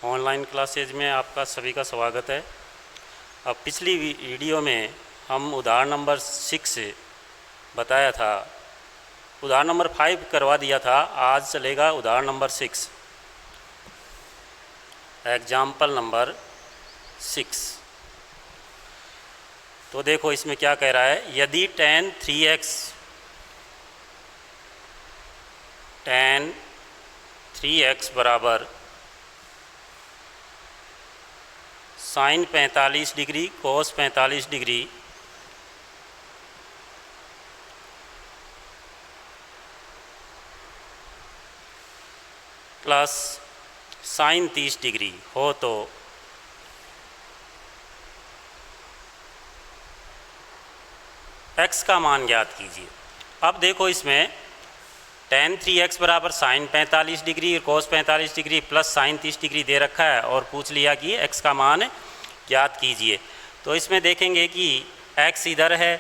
Online classes में आपका सभी का स्वागत है। अब पिछली वीडियो में हम उदाहरण नंबर 6 बताया था, उदाहरण नंबर 5 करवा दिया था। आज चलेगा उदाहरण नंबर 6, एग्जाम्पल नंबर 6। तो देखो इसमें क्या कह रहा है, यदि tan 3x बराबर sine 45 degree cos 45 degree plus sine 30 degree हो तो x का मान ज्ञात कीजिए। अब देखो इसमें tan 3x बराबर sine 45 degree cos 45 degree plus sine 30 degree दे रखा है और पूछ लिया कि x का मान ज्ञात कीजिए। तो इसमें देखेंगे कि x इधर है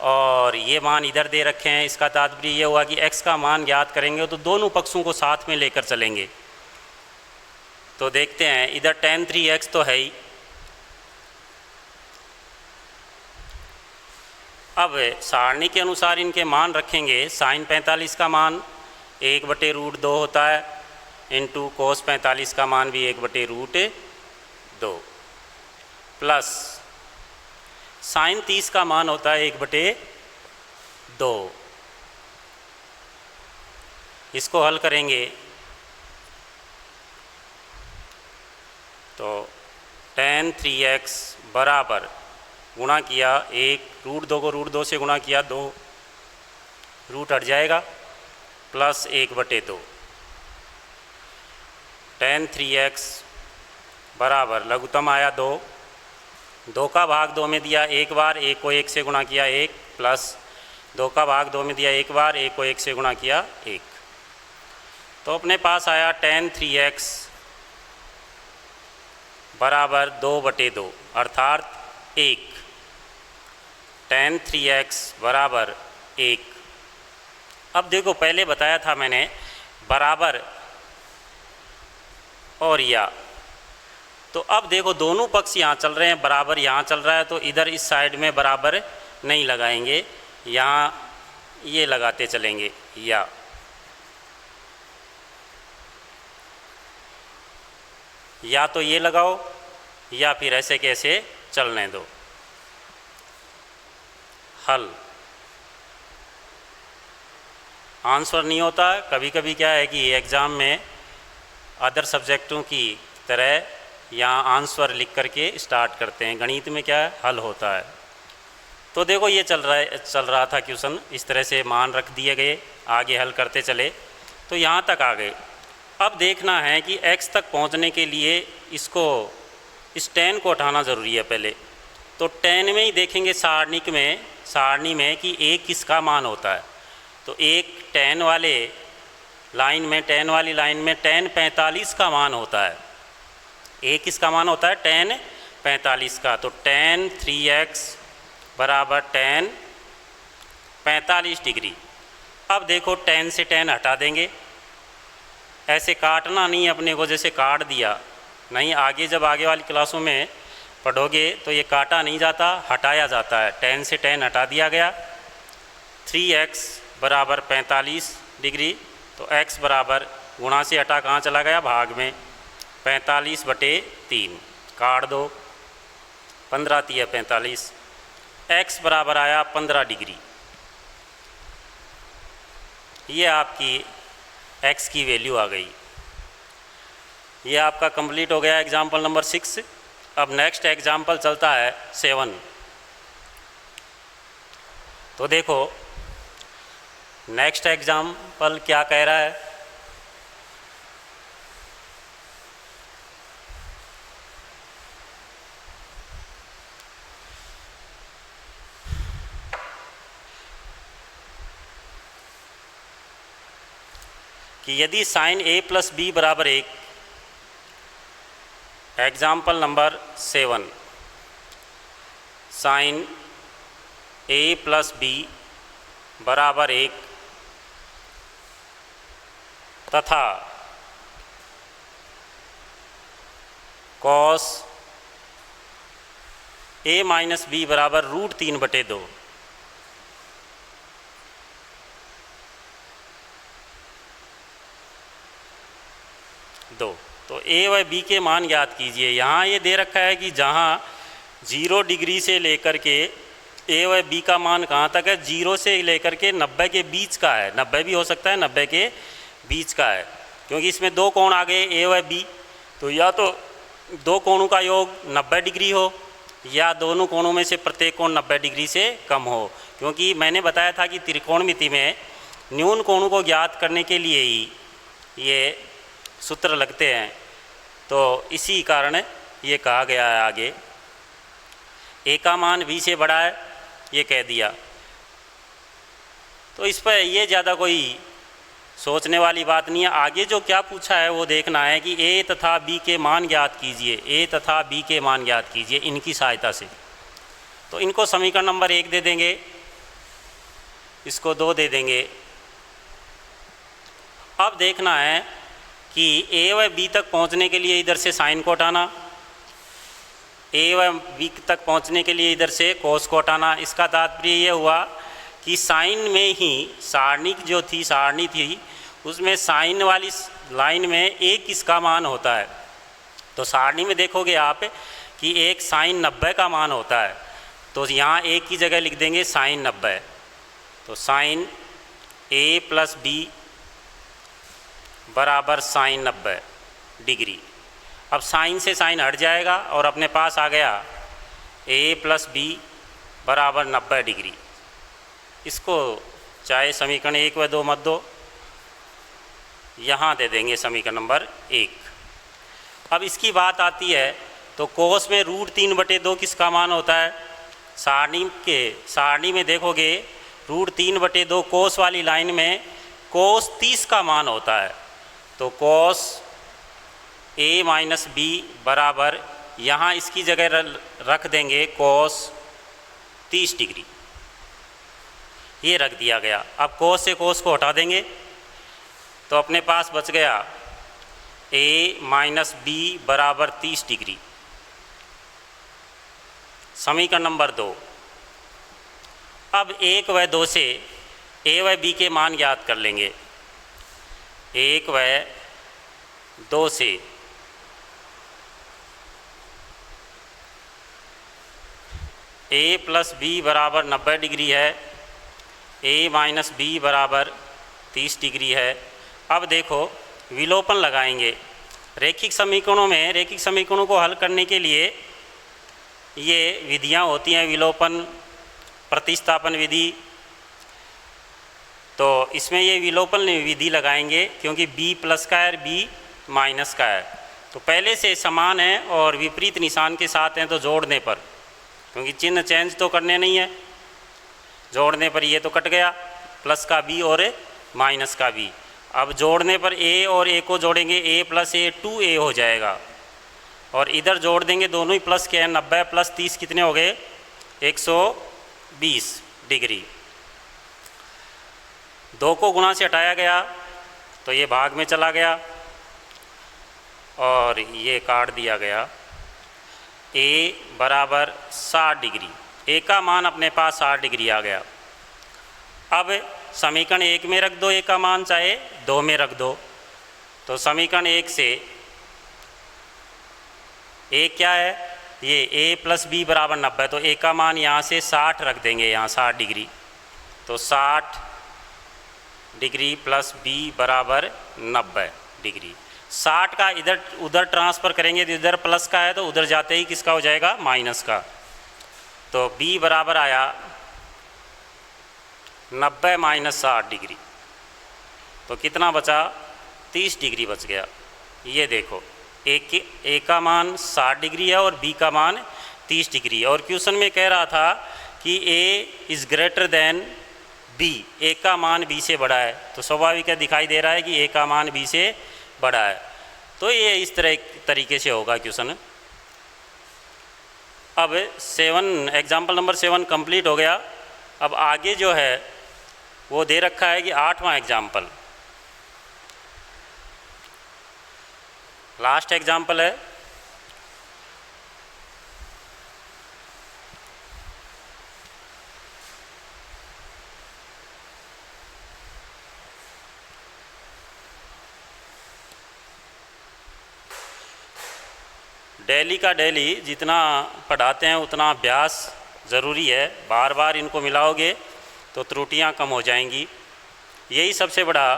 और ये मान इधर दे रखे हैं। इसका तात्पर्य ये हुआ कि x का मान ज्ञात करेंगे तो दोनों पक्षों को साथ में लेकर चलेंगे। तो देखते हैं, इधर tan 3x तो है ही। अब सारणी के अनुसार इनके मान रखेंगे। साइन 45 का मान 1/√2 होता है, इंटू कोस 45 का मान भी 1/√2 प्लस साइन 30 का मान होता है 1/2। इसको हल करेंगे तो tan 3x बराबर गुणा किया 1√2 को √2 से गुणा किया 2, रूट हट जाएगा, प्लस 1/2। tan 3x बराबर लघुत्तम आया 2, 2 का भाग 2 में दिया एक बार, 1 को 1 से गुणा किया 1, प्लस 2 का भाग 2 में दिया एक बार, 1 को 1 से गुणा किया 1। तो अपने पास आया tan 3x बराबर 2/2 अर्थात 1। tan 3x बराबर 1। अब देखो पहले बताया था मैंने बराबर और या, तो अब देखो दोनों पक्ष यहाँ चल रहे हैं, बराबर यहाँ चल रहा है, तो इधर इस साइड में बराबर नहीं लगाएंगे, यहाँ ये लगाते चलेंगे या तो ये लगाओ या फिर ऐसे कैसे चलने दो। हल आंसर नहीं होता। कभी कभी क्या है कि एग्ज़ाम में अदर सब्जेक्टों की तरह यहाँ आंसर लिख करके स्टार्ट करते हैं, गणित में क्या है हल होता है। तो देखो ये चल रहा था क्वेश्चन, इस तरह से मान रख दिए गए, आगे हल करते चले तो यहाँ तक आ गए। अब देखना है कि x तक पहुँचने के लिए इसको इस tan को हटाना ज़रूरी है पहले। तो tan में ही देखेंगे सारणी में कि एक किसका मान होता है। तो एक tan वाली लाइन में tan 45 का मान होता है। एक किसका मान होता है tan 45 का। तो tan 3x बराबर tan 45 डिग्री। अब देखो tan से tan हटा देंगे, ऐसे काटना नहीं अपने को, जैसे काट दिया नहीं, आगे जब आगे वाली क्लासों में पढ़ोगे तो ये काटा नहीं जाता, हटाया जाता है। tan से tan हटा दिया गया। 3x बराबर 45 डिग्री, तो x बराबर गुणा से हटा कहाँ चला गया, भाग में, 45/3 काट दो, 15 × 45, x बराबर आया 15 डिग्री। ये आपकी x की वैल्यू आ गई। ये आपका कंप्लीट हो गया एग्जाम्पल नंबर 6। अब नेक्स्ट एग्जाम्पल चलता है 7। तो देखो नेक्स्ट एग्जाम्पल क्या कह रहा है, कि यदि साइन a + b बराबर 1, example number 7, sine a + b बराबर 1 तथा कॉस ए माइनस बी बराबर √3/2। तो ए व बी के मान ज्ञात कीजिए। यहाँ ये दे रखा है कि जहाँ 0 डिग्री से लेकर के ए व बी का मान कहाँ तक है, 0 से लेकर के 90 के बीच का है। 90 भी हो सकता है, 90 के बीच का है, क्योंकि इसमें दो कोण आ गए ए व बी। तो या तो दो कोणों का योग 90 डिग्री हो या दोनों कोणों में से प्रत्येक कोण 90 डिग्री से कम हो, क्योंकि मैंने बताया था कि त्रिकोणमिति में न्यून कोणों को ज्ञात करने के लिए ही ये सूत्र लगते हैं। तो इसी कारण ये कहा गया है आगे ए का मान बी से बड़ा है, ये कह दिया। तो इस पर ये ज़्यादा कोई सोचने वाली बात नहीं है। आगे जो क्या पूछा है वो देखना है कि ए तथा बी के मान ज्ञात कीजिए, ए तथा बी के मान ज्ञात कीजिए इनकी सहायता से। तो इनको समीकरण नंबर 1 दे देंगे, इसको 2 दे देंगे। अब देखना है कि ए व बी तक पहुंचने के लिए इधर से साइन को हटाना, ए व बी तक पहुंचने के लिए इधर से कोस को हटाना। इसका तात्पर्य ये हुआ कि साइन में ही सारणी थी उसमें साइन वाली लाइन में एक इसका मान होता है। तो सारणी में देखोगे आप कि एक साइन 90 का मान होता है, तो यहाँ एक की जगह लिख देंगे साइन 90। तो साइन ए प्लस बी बराबर साइन 90 डिग्री। अब साइन से साइन हट जाएगा और अपने पास आ गया ए प्लस बी बराबर 90 डिग्री। इसको चाहे समीकरण 1 व 2 मत दो, यहाँ दे देंगे समीकरण नंबर 1। अब इसकी बात आती है तो कोस में √3/2 किसका मान होता है। सारणी में देखोगे √3/2 कोस वाली लाइन में कोस 30 का मान होता है। तो कोस ए माइनस बी बराबर यहाँ इसकी जगह रख देंगे कोस 30 डिग्री, ये रख दिया गया। अब कोस से कोस को हटा देंगे तो अपने पास बच गया ए माइनस बी बराबर 30 डिग्री। समीकरण नंबर 2। अब 1 व 2 से ए व बी के मान ज्ञात कर लेंगे। 1 व 2 से ए प्लस बी बराबर 90 डिग्री है, ए माइनस बी बराबर 30 डिग्री है। अब देखो विलोपन लगाएंगे। रैखिक समीकरणों को हल करने के लिए ये विधियां होती हैं, विलोपन, प्रतिस्थापन विधि। तो इसमें ये विलोपन विधि लगाएंगे क्योंकि b प्लस का है, b माइनस का है। तो पहले से समान है और विपरीत निशान के साथ हैं, तो जोड़ने पर, क्योंकि चिन्ह चेंज तो करने नहीं है, जोड़ने पर ये तो कट गया, प्लस का b और माइनस का b। अब जोड़ने पर a और a को जोड़ेंगे, a प्लस a 2a हो जाएगा। और इधर जोड़ देंगे, दोनों ही प्लस के हैं, 90 प्लस 30 कितने हो गए, 120 डिग्री। 2 को गुणा से हटाया गया तो ये भाग में चला गया और ये काट दिया गया। a बराबर 60 डिग्री, a का मान अपने पास 60 डिग्री आ गया। अब समीकरण 1 में रख दो a का मान, चाहे 2 में रख दो। तो समीकरण 1 से a क्या है, ये a प्लस बी बराबर 90, तो a का मान यहाँ से 60 रख देंगे, यहाँ 60 डिग्री। तो 60 डिग्री प्लस b बराबर 90 डिग्री। 60 का इधर उधर ट्रांसफ़र करेंगे तो इधर प्लस का है, तो उधर जाते ही किसका हो जाएगा, माइनस का। तो b बराबर आया 90 माइनस 60 डिग्री। तो कितना बचा, 30 डिग्री बच गया। ये देखो a का मान 60 डिग्री है और b का मान 30 डिग्री। और क्वेश्चन में कह रहा था कि a is greater than b, a का मान b से बड़ा है। तो स्वाभाविक है, दिखाई दे रहा है कि a का मान b से बड़ा है। तो ये इस तरीके से होगा क्वेश्चन। अब एग्जाम्पल नंबर 7 कंप्लीट हो गया। अब आगे जो है वो दे रखा है कि 8वां एग्जाम्पल, लास्ट एग्जाम्पल है। डेली का डेली जितना पढ़ाते हैं उतना अभ्यास ज़रूरी है। बार बार इनको मिलाओगे तो त्रुटियां कम हो जाएंगी। यही सबसे बड़ा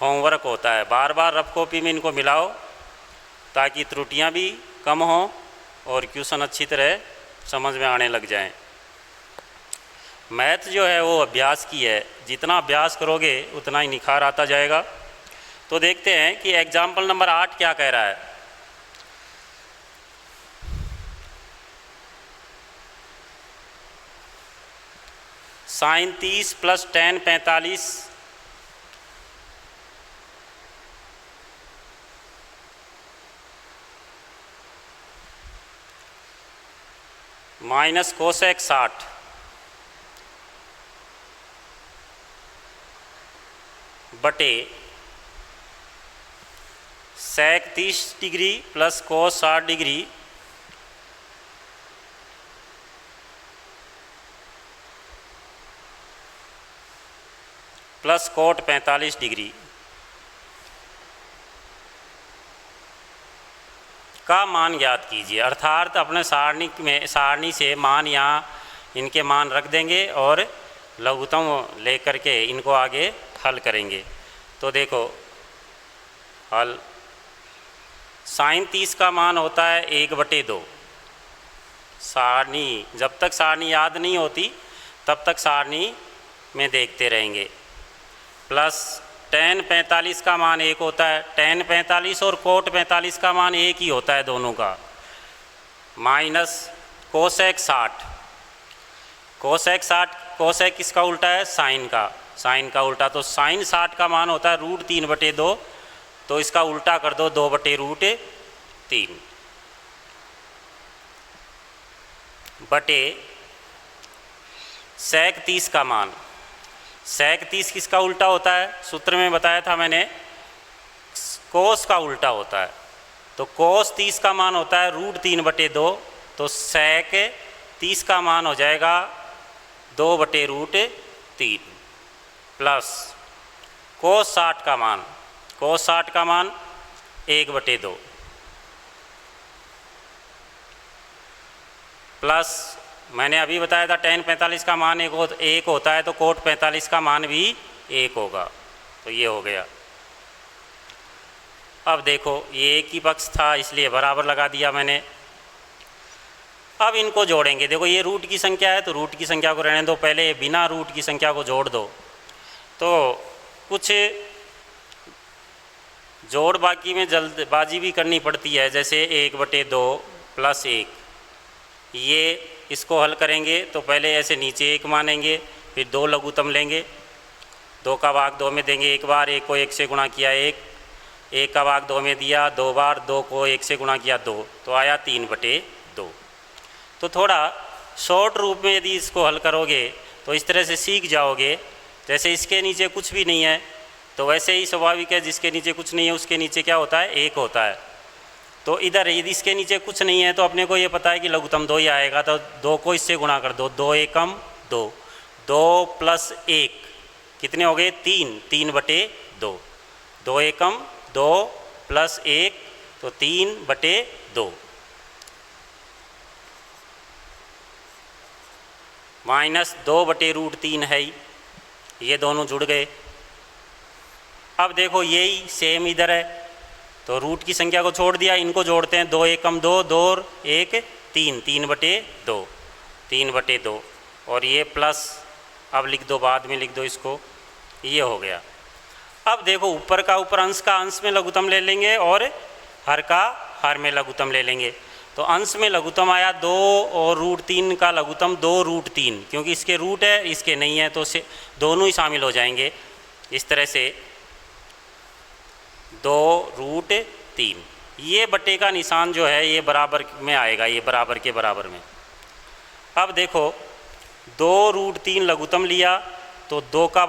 होमवर्क होता है। बार बार रफ कॉपी में इनको मिलाओ ताकि त्रुटियां भी कम हों और क्वेश्चन अच्छी तरह समझ में आने लग जाएं। मैथ जो है वो अभ्यास की है, जितना अभ्यास करोगे उतना ही निखार आता जाएगा। तो देखते हैं कि एग्जाम्पल नंबर 8 क्या कह रहा है। sin 30 plus tan 45 minus cosec 60 बटे sec 30 degree plus cos 60 degree plus coat 45 degree का मान ज्ञात कीजिए। अर्थात अपने सारणी से मान यहाँ इनके मान रख देंगे और लघुत्तम लेकर के इनको आगे हल करेंगे। तो देखो हल sin 30 का मान होता है 1/2। सारणी जब तक सारणी याद नहीं होती तब तक सारणी में देखते रहेंगे। प्लस tan 45 का मान 1 होता है। tan 45 और कोट 45 का मान 1 ही होता है दोनों का। Minus cosec 60। कोसेक किसका उल्टा है? साइन का उल्टा। तो साइन 60 का मान होता है √3/2। तो इसका उल्टा कर दो 2/√3 बटे sec 30 का मान। sec 30 किसका उल्टा होता है? सूत्र में बताया था मैंने, कोस का उल्टा होता है। तो कोस 30 का मान होता है √3/2। तो sec 30 का मान हो जाएगा 2/√3 प्लस कोस 60 का मान 1/2 प्लस मैंने अभी बताया था tan 45 का मान 1 होता है तो कोट 45 का मान भी 1 होगा। तो ये हो गया। अब देखो ये एक ही पक्ष था इसलिए बराबर लगा दिया मैंने। अब इनको जोड़ेंगे। देखो ये रूट की संख्या है तो रूट की संख्या को रहने दो, पहले बिना रूट की संख्या को जोड़ दो। तो कुछ जोड़ बाकी में जल्दबाजी भी करनी पड़ती है, जैसे 1/2 प्लस 1। ये इसको हल करेंगे तो पहले ऐसे नीचे 1 मानेंगे, फिर 2 लघुत्तम लेंगे, 2 का भाग 2 में देंगे 1 बार, 1 को 1 से गुणा किया 1 का भाग 2 में दिया 2 बार, 2 को 1 से गुणा किया 2, तो आया 3/2। तो थोड़ा शॉर्ट रूप में यदि इसको हल करोगे तो इस तरह से सीख जाओगे। जैसे इसके नीचे कुछ भी नहीं है तो वैसे ही स्वाभाविक है जिसके नीचे कुछ नहीं है उसके नीचे क्या होता है? 1 होता है। तो इधर यदि इसके नीचे कुछ नहीं है तो अपने को ये पता है कि लघुत्तम 2 ही आएगा। तो 2 को इससे गुणा कर दो, 2 एकम 2, 2 प्लस 1 कितने हो गए? 3/2। 2 एकम 2 प्लस 1 तो 3/2 माइनस 2/√3 है ही। ये दोनों जुड़ गए। अब देखो यही सेम इधर है तो रूट की संख्या को छोड़ दिया, इनको जोड़ते हैं। 2 एकम 2, 2 और 1 3, 3/2 और ये प्लस अब लिख दो, बाद में लिख दो इसको, ये हो गया। अब देखो ऊपर का ऊपर अंश का अंश में लघुत्तम ले लेंगे और हर का हर में लघुत्तम ले लेंगे। तो अंश में लघुत्तम आया 2 और √3 का लघुत्तम 2√3, क्योंकि इसके रूट है इसके नहीं है तो दोनों ही शामिल हो जाएंगे। इस तरह से 2√3। ये बटे का निशान जो है ये बराबर में आएगा, ये बराबर के बराबर में। अब देखो 2√3 लघुत्तम लिया तो 2 का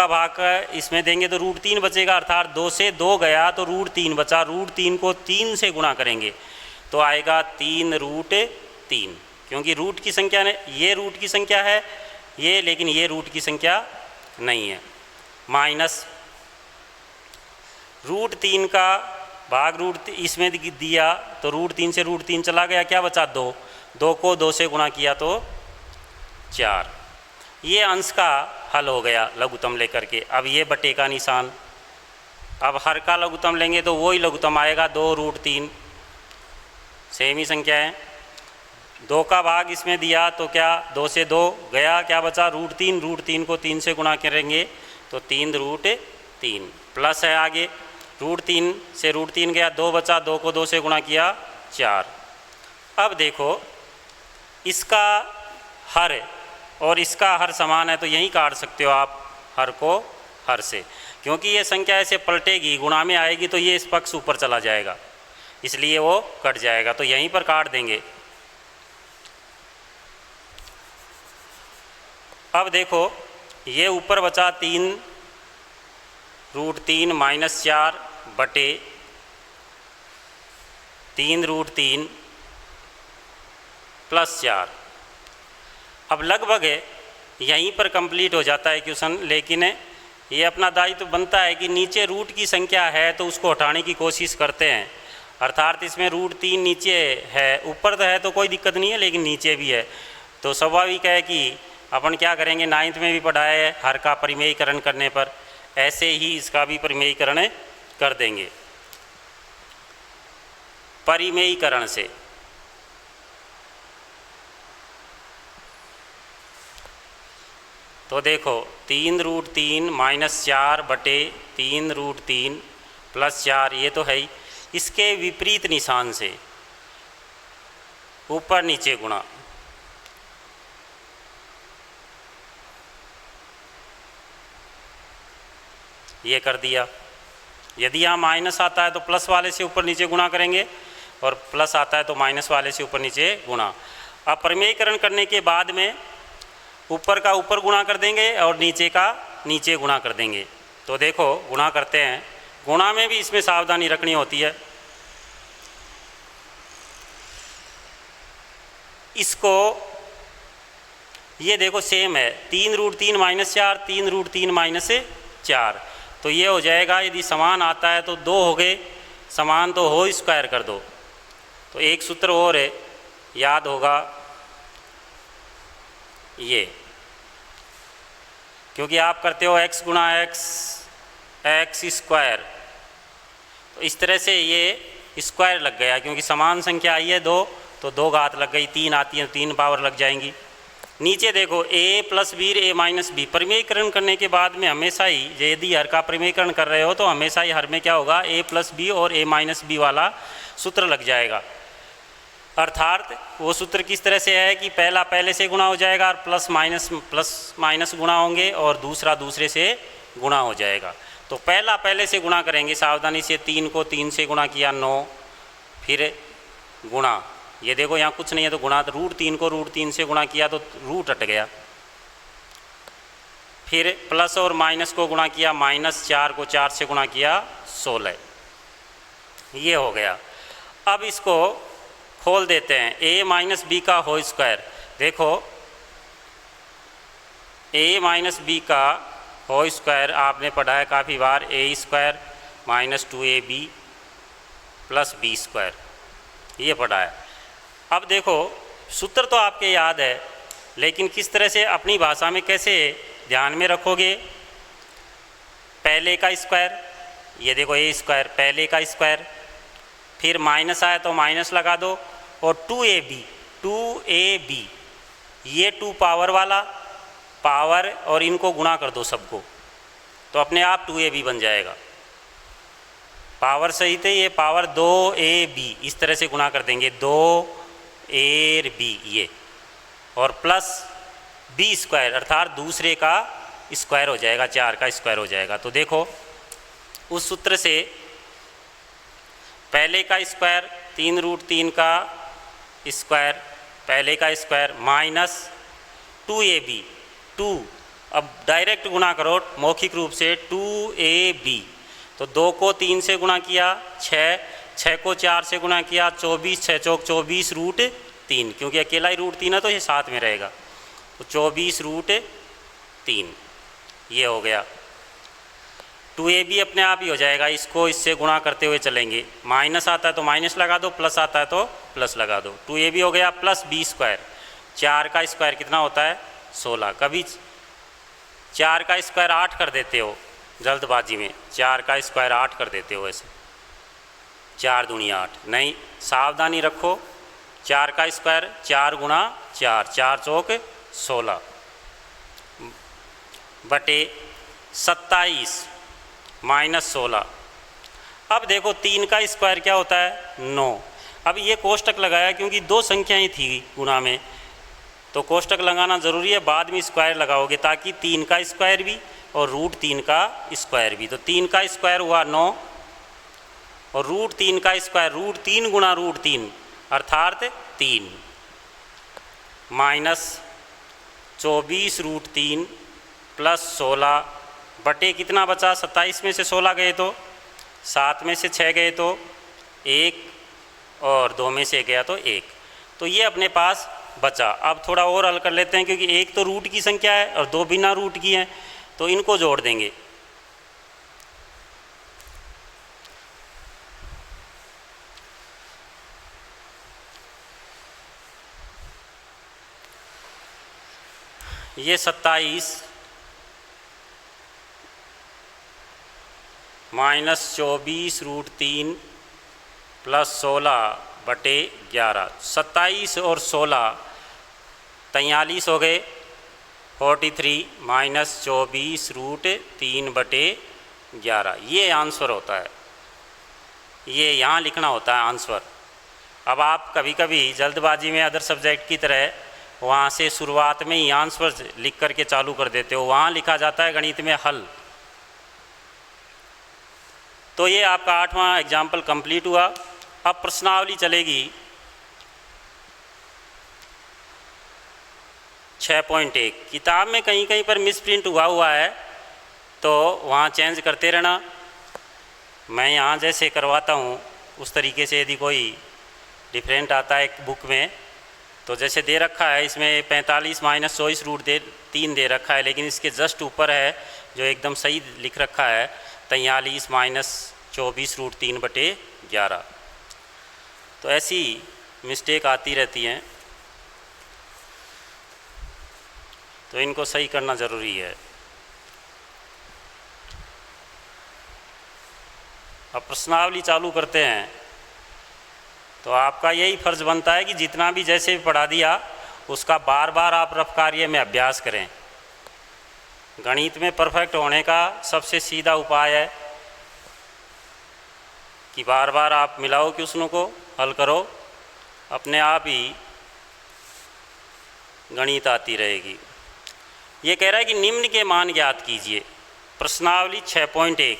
भाग इसमें देंगे तो √3 बचेगा, अर्थात 2 से 2 गया तो √3 बचा। √3 को 3 से गुणा करेंगे तो आएगा 3√3, क्योंकि रूट की संख्या ने ये रूट की संख्या है ये, लेकिन ये रूट की संख्या नहीं है। माइनस √3 का भाग इसमें दिया तो √3 से √3 चला गया, क्या बचा 2, 2 को 2 से गुणा किया तो 4। ये अंश का हल हो गया लघुत्तम लेकर के। अब ये बटे का निशान, अब हर का लघुत्तम लेंगे तो वही लघुत्तम आएगा 2√3, सेम ही संख्या है। 2 का भाग इसमें दिया तो क्या 2 से 2 गया, क्या बचा √3, √3 को 3 से गुणा करेंगे तो 3√3 प्लस है आगे, √3 से √3 गया, 2 बचा, 2 को 2 से गुणा किया 4। अब देखो इसका हर और इसका हर समान है तो यहीं काट सकते हो आप हर को हर से, क्योंकि ये संख्या ऐसे पलटेगी, गुणा में आएगी तो ये इस पक्ष ऊपर चला जाएगा, इसलिए वो कट जाएगा, तो यहीं पर काट देंगे। अब देखो ये ऊपर बचा 3√3 - 4 बटे 3√3 + 4। अब लगभग यहीं पर कंप्लीट हो जाता है क्वेश्चन, लेकिन ये अपना दायित्व बनता है कि नीचे रूट की संख्या है तो उसको हटाने की कोशिश करते हैं, अर्थात इसमें √3 नीचे है, ऊपर तो है तो कोई दिक्कत नहीं है लेकिन नीचे भी है, तो स्वाभाविक है कि अपन क्या करेंगे, 9th में भी पढ़ा है हर का परिमेयीकरण करने पर, ऐसे ही इसका भी परिमेयीकरण कर देंगे परिमेयीकरण से। तो देखो 3√3 - 4 बटे 3√3 + 4, ये तो है ही, इसके विपरीत निशान से ऊपर नीचे गुणा, ये कर दिया। यदि यहाँ माइनस आता है तो प्लस वाले से ऊपर नीचे गुणा करेंगे, और प्लस आता है तो माइनस वाले से ऊपर नीचे गुणा। अब परिमेयीकरण करने के बाद में ऊपर का ऊपर गुणा कर देंगे और नीचे का नीचे गुणा कर देंगे। तो देखो गुणा करते हैं, गुणा में भी इसमें सावधानी रखनी होती है। इसको ये देखो सेम है, 3√3 - 4 3√3 - 4, तो ये हो जाएगा, यदि समान आता है तो 2 हो गए, समान तो हो स्क्वायर कर दो। तो एक सूत्र और है, याद होगा ये, क्योंकि आप करते हो x गुणा x स्क्वायर, तो इस तरह से ये स्क्वायर लग गया, क्योंकि समान संख्या आई है 2 तो 2 घात लग गई, 3 आती है 3 पावर लग जाएंगी। नीचे देखो a + b a - b, परिमेयीकरण करने के बाद में हमेशा ही, यदि हर का परिमेयीकरण कर रहे हो तो हमेशा ही हर में क्या होगा, a + b और a - b वाला सूत्र लग जाएगा। अर्थात वो सूत्र किस तरह से है कि पहला पहले से गुणा हो जाएगा और प्लस माइनस गुणा होंगे और दूसरा दूसरे से गुणा हो जाएगा। तो पहला पहले से गुणा करेंगे सावधानी से, 3 को 3 से गुणा किया 9, फिर गुणा, ये देखो यहाँ कुछ नहीं है तो गुणा, तो √3 को √3 से गुणा किया तो रूट हट गया, फिर प्लस और माइनस को गुणा किया, -4 को 4 से गुणा किया 16, ये हो गया। अब इसको खोल देते हैं, a - b का होल स्क्वायर। देखो a - b का होल स्क्वायर आपने पढ़ा है काफ़ी बार, a² - 2ab + b², ये पढ़ा है। अब देखो सूत्र तो आपके याद है, लेकिन किस तरह से अपनी भाषा में कैसे ध्यान में रखोगे। पहले का स्क्वायर, ये देखो a², पहले का स्क्वायर, फिर माइनस आया तो माइनस लगा दो, और 2ab, ये 2 पावर वाला पावर और इनको गुणा कर दो सबको, तो अपने आप 2ab बन जाएगा। पावर सही थे, ये पावर 2ab, इस तरह से गुणा कर देंगे 2ab ये, और प्लस b² अर्थात दूसरे का स्क्वायर हो जाएगा, 4 का स्क्वायर हो जाएगा। तो देखो उस सूत्र से पहले का स्क्वायर 3√3 का स्क्वायर, पहले का स्क्वायर -2ab, 2, अब डायरेक्ट गुणा करो मौखिक रूप से, 2ab, तो 2 को 3 से गुणा किया 6 को 4 से गुणा किया 24, 6 चौक 24 √3, क्योंकि अकेला ही √3 है तो ये साथ में रहेगा, तो 24 √3, ये हो गया। 2ab अपने आप ही हो जाएगा, इसको इससे गुणा करते हुए चलेंगे। माइनस आता है तो माइनस लगा दो, प्लस आता है तो प्लस लगा दो। 2ab हो गया प्लस b स्क्वायर, 4 का स्क्वायर कितना होता है 16। कभी 4 का स्क्वायर 8 कर देते हो जल्दबाजी में, 4 का स्क्वायर 8 कर देते हो ऐसे, 4 दूनी 8 नहीं, सावधानी रखो। 4 का स्क्वायर 4 गुणा 4, 4 चौक 16 बटे 27 माइनस 16। अब देखो 3 का स्क्वायर क्या होता है 9। अब ये कोष्टक लगाया क्योंकि 2 संख्याएं थी गुणा में, तो कोष्टक लगाना ज़रूरी है, बाद में स्क्वायर लगाओगे ताकि 3 का स्क्वायर भी और रूट 3 का स्क्वायर भी। तो 3 का स्क्वायर हुआ 9 और रूट 3 का स्क्वायर रूट 3 गुणा रूट 3 अर्थात 3 माइनस 24 रूट 3 प्लस 16 बटे कितना बचा 27 में से 16 गए तो 7 में से 6 गए तो 1 और 2 में से 1 गया तो 1। तो ये अपने पास बचा। अब थोड़ा और हल कर लेते हैं क्योंकि 1 तो रूट की संख्या है और 2 बिना रूट की हैं, तो इनको जोड़ देंगे। ये 27 माइनस 24 रूट 3 प्लस 16 बटे 11, 27 और 16 43 हो गए, 43 माइनस 24 रूट 3 बटे 11, ये आंसर होता है। ये यहाँ लिखना होता है आंसर। अब आप कभी कभी जल्दबाजी में अदर सब्जेक्ट की तरह वहाँ से शुरुआत में ही आंसर लिख करके चालू कर देते हो, वहाँ लिखा जाता है गणित में हल। तो ये आपका 8वां एग्जाम्पल कंप्लीट हुआ। अब प्रश्नावली चलेगी 6.1। किताब में कहीं कहीं पर मिसप्रिंट हुआ है तो वहाँ चेंज करते रहना। मैं यहाँ जैसे करवाता हूँ उस तरीके से यदि कोई डिफरेंट आता है एक बुक में, तो जैसे दे रखा है इसमें 45 माइनस 24 रूट 3 दे रखा है, लेकिन इसके जस्ट ऊपर है जो एकदम सही लिख रखा है 43 माइनस 24 रूट 3 बटे 11। तो ऐसी मिस्टेक आती रहती हैं, तो इनको सही करना ज़रूरी है। अब प्रश्नावली चालू करते हैं। तो आपका यही फ़र्ज़ बनता है कि जितना भी जैसे भी पढ़ा दिया उसका बार बार आप रफ कार्य में अभ्यास करें। गणित में परफेक्ट होने का सबसे सीधा उपाय है कि बार बार आप मिलाओ क्वेश्चनों को, हल करो, अपने आप ही गणित आती रहेगी। ये कह रहा है कि निम्न के मान ज्ञात कीजिए। प्रश्नावली 6.1।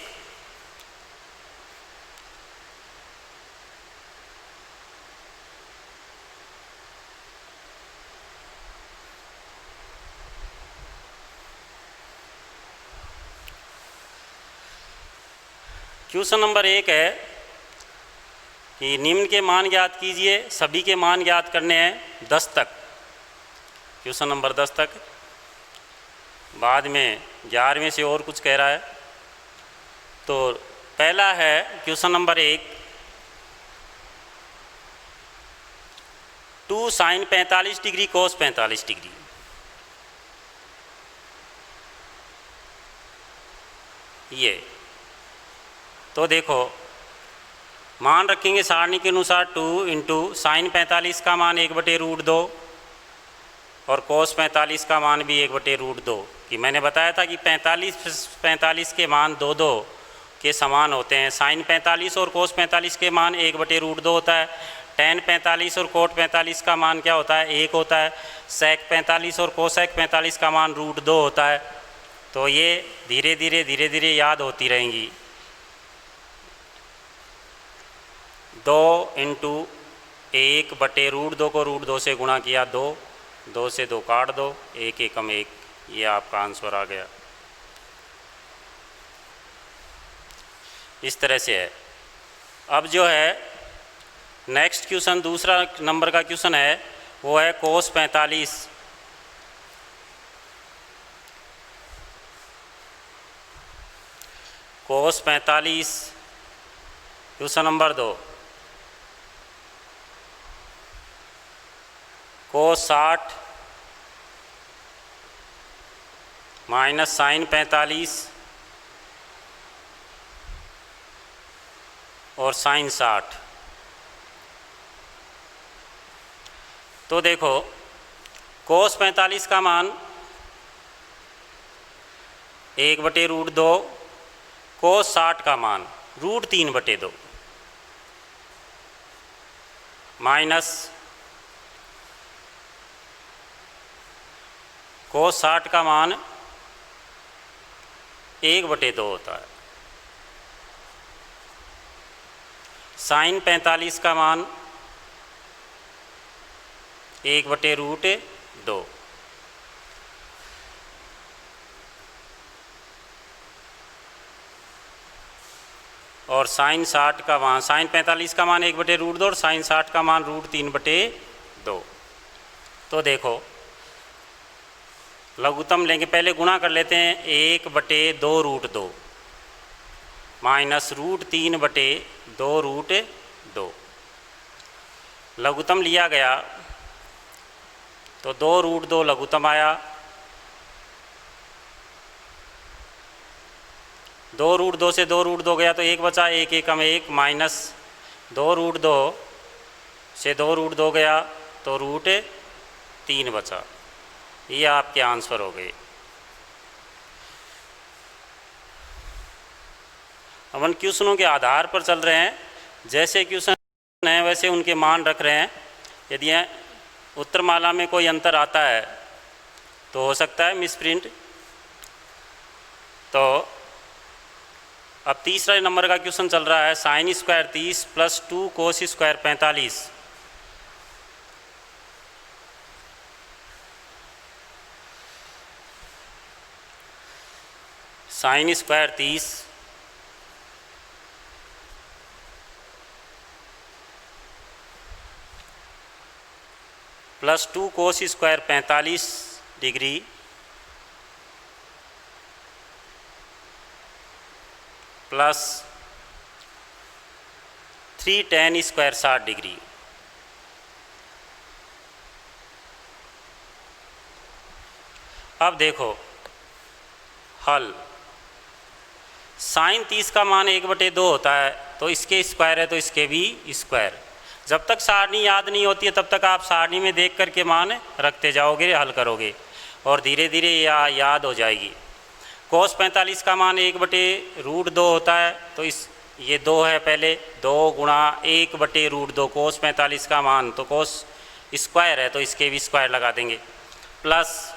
क्वेश्चन नंबर 1 है कि निम्न के मान ज्ञात कीजिए। सभी के मान ज्ञात करने हैं 10 तक, क्वेश्चन नंबर 10 तक। बाद में 11वें से और कुछ कह रहा है। तो पहला है question number 1, 2 sine 45 degree cos 45 degree. ये तो देखो मान रखेंगे सारणी के अनुसार 2 इंटू साइन 45 का मान 1/√2 और कोस 45 का मान भी 1/√2। कि मैंने बताया था कि 45 के मान 2 के समान होते हैं। साइन 45 और कोस 45 के मान 1/√2 होता है। टेन 45 और कोट 45 का मान क्या होता है 1 होता है। सेक 45 और कोसेक 45 का मान √2 होता है। तो ये धीरे धीरे याद होती रहेंगी। 2 इंटू 1/√2 को √2 से गुणा किया 2, 2 से 2 काट दो, 1 एकम 1, ये आपका आंसर आ गया। इस तरह से है। अब जो है नेक्स्ट क्वेश्चन, दूसरा नंबर का क्वेश्चन है, वो है कोस 45। कोस 45, क्वेश्चन नंबर 2 कोस 60 माइनस साइन 45 और साइन 60। तो देखो कोस 45 का मान 1/√2, कोस 60 का मान √3/2 माइनस कोस 60 का मान 1/2 होता है। साइन 45 का मान 1/√2। और साइन 60 का मान, साइन 45 का मान 1/√2 और साइन 60 का मान √3/2। तो देखो लघुत्तम लेंगे, पहले गुणा कर लेते हैं। 1/2√2 माइनस √3/2√2 लघुत्तम लिया गया तो 2√2 लघुत्तम आया। 2√2 से 2√2 गया तो 1 बचा, 1 एकम 1 माइनस 2√2 से 2√2 गया तो √3 बचा। ये आपके आंसर हो गए। अपन क्वेश्चनों के आधार पर चल रहे हैं, जैसे क्वेश्चन हैं वैसे उनके मान रख रहे हैं। यदि उत्तरमाला में कोई अंतर आता है तो हो सकता है मिसप्रिंट। तो अब तीसरा नंबर का क्वेश्चन चल रहा है, sine square 30 plus 2 cos square 45। Sine square 30 plus 2 cos square 45 degree plus 3 tan square 60 degree. अब देखो हल, साइन 30 का मान 1/2 होता है तो इसके स्क्वायर है तो इसके भी स्क्वायर। जब तक सारणी याद नहीं होती है तब तक आप सारणी में देख करके मान रखते जाओगे, हल करोगे और धीरे धीरे याद हो जाएगी। कोस 45 का मान 1/√2 होता है तो इस ये 2 है, पहले 2 गुणा 1/√2 कोस 45 का मान, तो कोस स्क्वायर है तो इसके भी स्क्वायर लगा देंगे, प्लस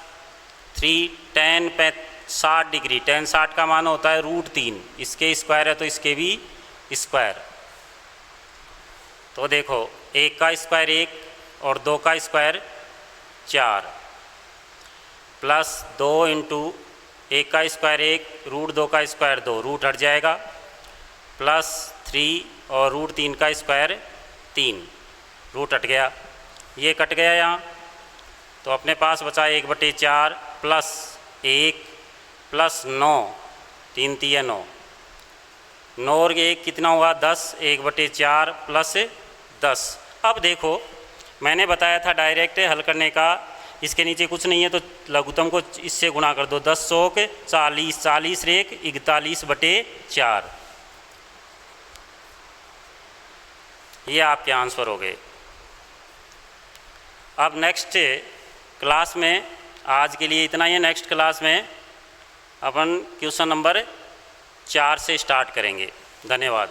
3 tan 60 डिग्री। tan 60 का मान होता है √3, इसके स्क्वायर है तो इसके भी स्क्वायर। तो देखो 1 का स्क्वायर 1 और 2 का स्क्वायर 4 प्लस 2 इंटू 1 का स्क्वायर 1 √2 का स्क्वायर 2, रूट हट जाएगा, प्लस 3 और √3 का स्क्वायर 3, रूट हट गया, ये कट गया यहाँ। तो अपने पास बचा 1/4 प्लस 1 प्लस 9, 3 3 9, 9 और 1 कितना हुआ 10, 1/4 प्लस 10। अब देखो मैंने बताया था डायरेक्ट हल करने का, इसके नीचे कुछ नहीं है तो लघुत्तम को इससे गुणा कर दो। 10 100 40, 40 रेख 41/4। ये आपके आंसर हो गए। अब नेक्स्ट क्लास में, आज के लिए इतना ही है, नेक्स्ट क्लास में अपन क्वेश्चन नंबर 4 से स्टार्ट करेंगे। धन्यवाद।